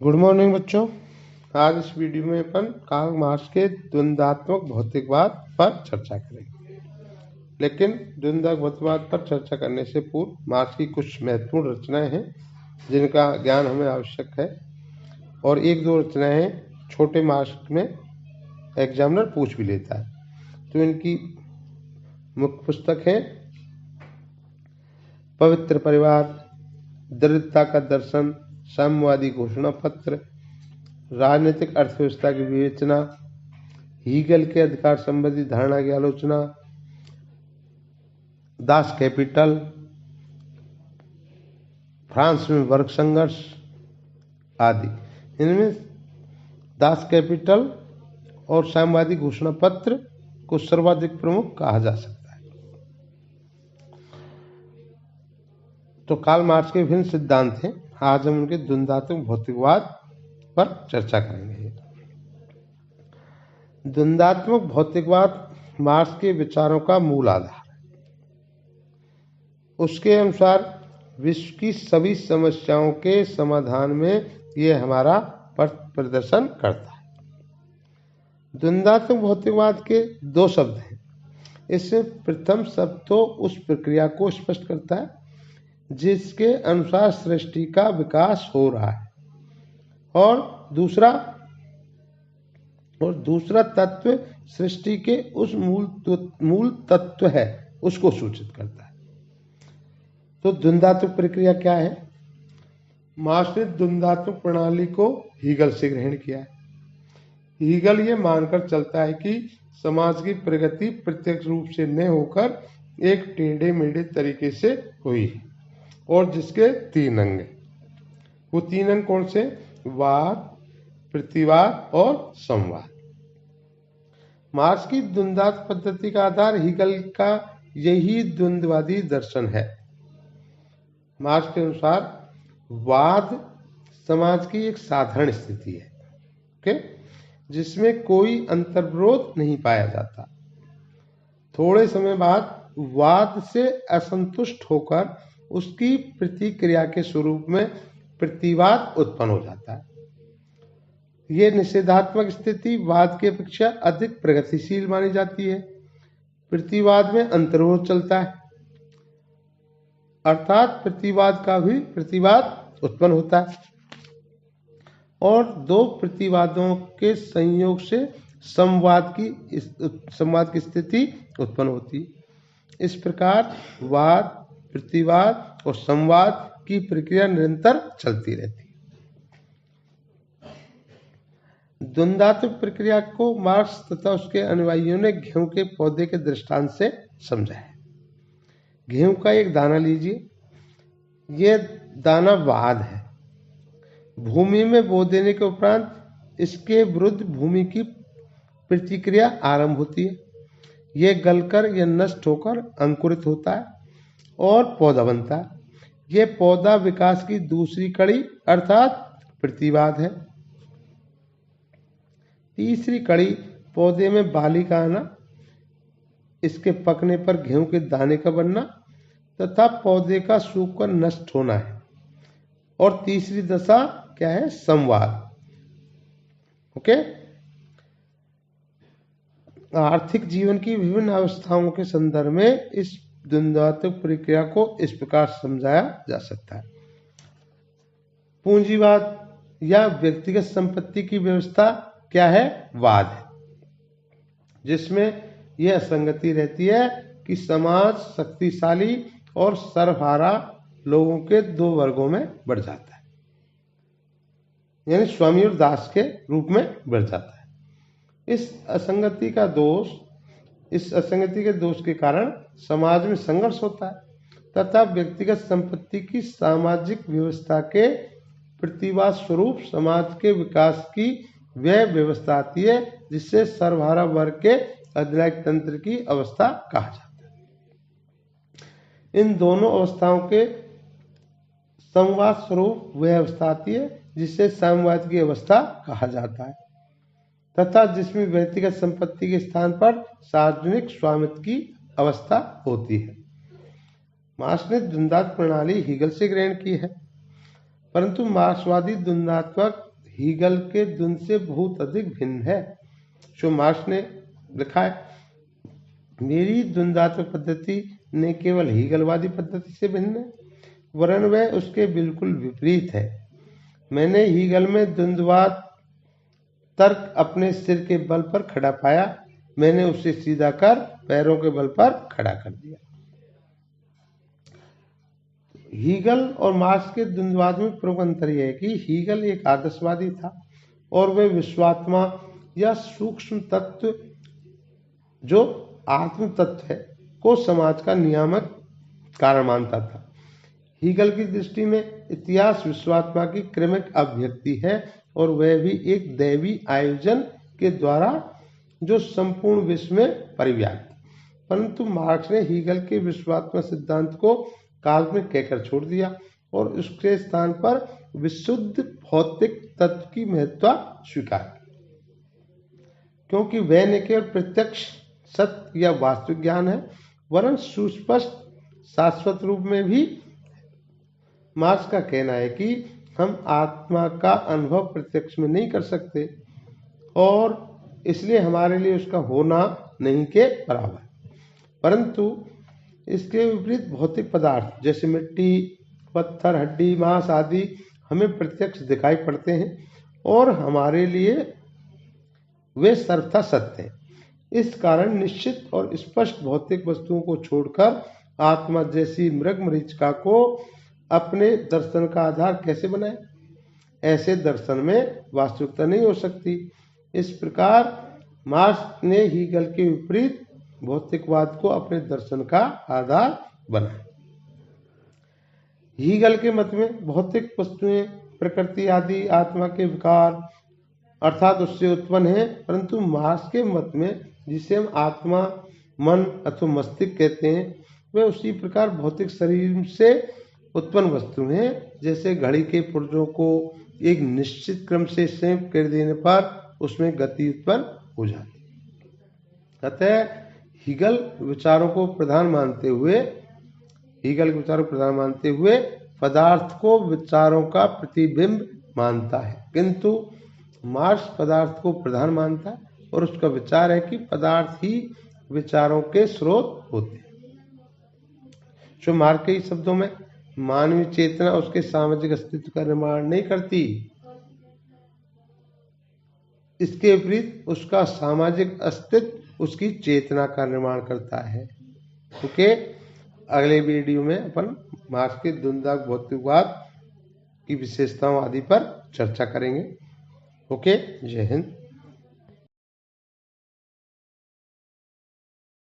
Good morning बच्चों। आज इस वीडियो में अपन कार्ल मार्क्स के द्वंद्वात्मक भौतिकवाद पर चर्चा करेंगे। लेकिन द्वंद्वात्मक भौतिकवाद पर चर्चा करने से पूर्व मार्क्स की कुछ महत्वपूर्ण रचनाएं हैं जिनका ज्ञान हमें आवश्यक है, और एक दो रचनाएं हैं छोटे मार्क्स में एग्जामिनर पूछ भी लेता है। तो इनकी मुख्य पुस्तक है पवित्र परिवार, दरिद्रता का दर्शन, साम्यवादी घोषणा पत्र, राजनीतिक अर्थव्यवस्था की विवेचना, हीगल के अधिकार संबंधी धारणा की आलोचना, दास कैपिटल, फ्रांस में वर्ग संघर्ष आदि। इनमें दास कैपिटल और साम्यवादी घोषणा पत्र को सर्वाधिक प्रमुख कहा जा सकता है। तो कार्ल मार्क्स के विभिन्न सिद्धांत हैं। आज हम उनके द्वंद्वात्मक भौतिकवाद पर चर्चा करेंगे। द्वंद्वात्मक भौतिकवाद मार्क्स के विचारों का मूल आधार है। उसके अनुसार विश्व की सभी समस्याओं के समाधान में यह हमारा प्रदर्शन करता है। द्वंद्वात्मक भौतिकवाद के दो शब्द हैं। इसमें प्रथम शब्द तो उस प्रक्रिया को स्पष्ट करता है जिसके अनुसार सृष्टि का विकास हो रहा है, और दूसरा तत्व सृष्टि के उस मूल तत्व है उसको सूचित करता है। तो द्वंद्वात्मक प्रक्रिया क्या है? मार्क्स ने द्वंद्वात्मक प्रणाली को हीगल से ग्रहण किया है। हीगल ये मानकर चलता है कि समाज की प्रगति प्रत्यक्ष रूप से न होकर एक टेढ़े मेढ़े तरीके से हुई है, और जिसके तीन अंग हैं। वो तीन अंग कौन से? वाद, प्रतिवाद और संवाद। मार्क्स की द्वंद्वात्मक पद्धति का आधार हीगल का यही द्वंद्ववादी दर्शन है। मार्क्स के अनुसार वाद समाज की एक साधारण स्थिति है, ओके, जिसमें कोई अंतर्विरोध नहीं पाया जाता। थोड़े समय बाद वाद से असंतुष्ट होकर उसकी प्रतिक्रिया के स्वरूप में प्रतिवाद उत्पन्न हो जाता है। यह निषेधात्मक स्थिति वाद की अपेक्षा अधिक प्रगतिशील मानी जाती है। प्रतिवाद में अंतर्विरोध चलता है, अर्थात प्रतिवाद का भी प्रतिवाद उत्पन्न होता है, और दो प्रतिवादों के संयोग से संवाद की स्थिति उत्पन्न होती है। इस प्रकार वाद, प्रतिवाद और संवाद की प्रक्रिया निरंतर चलती रहती है। द्वंद्वात्मक प्रक्रिया को मार्क्स तथा उसके अनुयायियों ने गेहूं के पौधे के दृष्टांत से समझा है। गेहूं का एक दाना लीजिए। यह दाना वाद है। भूमि में बो देने के उपरांत इसके विरुद्ध भूमि की प्रतिक्रिया आरंभ होती है। यह गलकर या नष्ट होकर अंकुरित होता है और पौधा बनता है। यह पौधा विकास की दूसरी कड़ी अर्थात प्रतिवाद है। तीसरी कड़ी पौधे में बाली का आना, इसके पकने पर गेहूं के दाने का बनना तथा पौधे का सूखकर नष्ट होना है। और तीसरी दशा क्या है? संवाद। ओके। आर्थिक जीवन की विभिन्न अवस्थाओं के संदर्भ में इस द्वंद्वात्मक प्रक्रिया को इस प्रकार समझाया जा सकता है। पूंजीवाद या व्यक्तिगत संपत्ति की व्यवस्था क्या है? वाद है, जिसमें यह असंगति रहती है कि समाज शक्तिशाली और सर्वहारा लोगों के दो वर्गों में बढ़ जाता है, यानी स्वामी और दास के रूप में बढ़ जाता है। इस असंगति के दोष के कारण समाज में संघर्ष होता है तथा व्यक्तिगत संपत्ति की सामाजिक व्यवस्था के प्रतिवाद स्वरूप समाज के विकास की वह व्यवस्था आती है जिससे सर्वहारा वर्ग के अधिनायक तंत्र की अवस्था कहा जाता है। इन दोनों अवस्थाओं के संवाद स्वरूप वह अवस्था आती है जिसे साम्यवाद की अवस्था कहा जाता है, तथा जिसमें व्यक्तिगत संपत्ति के स्थान पर सार्वजनिक स्वामित्व की अवस्था होती है। मार्क्स ने द्वंद्वात्मक प्रणाली हीगल से ग्रहण की है, परंतु मार्क्सवादी द्वंद्वात्मक हीगल के द्वंद से बहुत अधिक भिन्न है। जो मार्क्स ने लिखा है, मेरी द्वंद्वात्मक पद्धति न केवल हीगलवादी पद्धति से भिन्न है, वरन वह उसके बिल्कुल विपरीत है। मैंने हीगल में द्वंद्वाद तर्क अपने सिर के बल पर खड़ा पाया, मैंने उसे सीधा कर पैरों के बल पर खड़ा कर दिया। हीगल और मार्क्स के द्वंद्ववाद में प्रमुख अंतर यह है कि हीगल एक आदर्शवादी था और वह विश्वात्मा या सूक्ष्म तत्व जो आत्म तत्व है को समाज का नियामक कारण मानता था। हीगल की दृष्टि में इतिहास विश्वात्मा की क्रमिक अभिव्यक्ति है और वह भी एक दैवी आयोजन के द्वारा जो संपूर्ण विश्व में परिव्याप्त। परंतु मार्क्स ने हीगल के विश्वात्मा सिद्धांत को काल्पनिक कहकर छोड़ दिया और उसके स्थान पर विशुद्ध भौतिक तत्व की महत्ता स्वीकार की, क्योंकि वह न केवल प्रत्यक्ष सत्य या वास्तविक ज्ञान है वरन सुस्पष्ट शाश्वत रूप में भी। मार्क्स का कहना है कि हम आत्मा का अनुभव प्रत्यक्ष में नहीं कर सकते और इसलिए हमारे लिए उसका होना नहीं के बराबर, परंतु इसके विपरीत भौतिक पदार्थ जैसे मिट्टी, पत्थर, हड्डी, मांस आदि हमें प्रत्यक्ष दिखाई पड़ते हैं और हमारे लिए वे सर्वथा सत्य हैं। इस कारण निश्चित और स्पष्ट भौतिक वस्तुओं को छोड़कर आत्मा जैसी मृग मरीचिका को अपने दर्शन का आधार कैसे बनाए? ऐसे दर्शन में वास्तविकता नहीं हो सकती। इस प्रकार मार्क्स ने हीगल के विपरीत भौतिकवाद को अपने दर्शन का आधार बनाया। हीगल के मत में भौतिक वस्तुएं, प्रकृति आदि आत्मा के विकार अर्थात उससे उत्पन्न है, परंतु मार्क्स के मत में जिसे हम आत्मा, मन अथवा मस्तिष्क कहते हैं, वे उसी प्रकार भौतिक शरीर से उत्पन्न वस्तु हैं जैसे घड़ी के पुर्जों को एक निश्चित क्रम से संयुक्त कर देने पर उसमें गति उत्पन्न हो जाती। अतः हीगल विचारों को प्रधान मानते हुए पदार्थ को विचारों का प्रतिबिंब मानता है, किंतु मार्क्स पदार्थ को प्रधान मानता है और उसका विचार है कि पदार्थ ही विचारों के स्रोत होते हैं। जो मार्क्स के शब्दों में मानवीय चेतना उसके सामाजिक अस्तित्व का निर्माण नहीं करती, इसके विपरीत उसका सामाजिक अस्तित्व उसकी चेतना का निर्माण करता है। ओके, अगले वीडियो में अपन मार्क्स के द्वंद्वात्मक भौतिकवाद की विशेषताओं आदि पर चर्चा करेंगे। ओके, जय हिंद।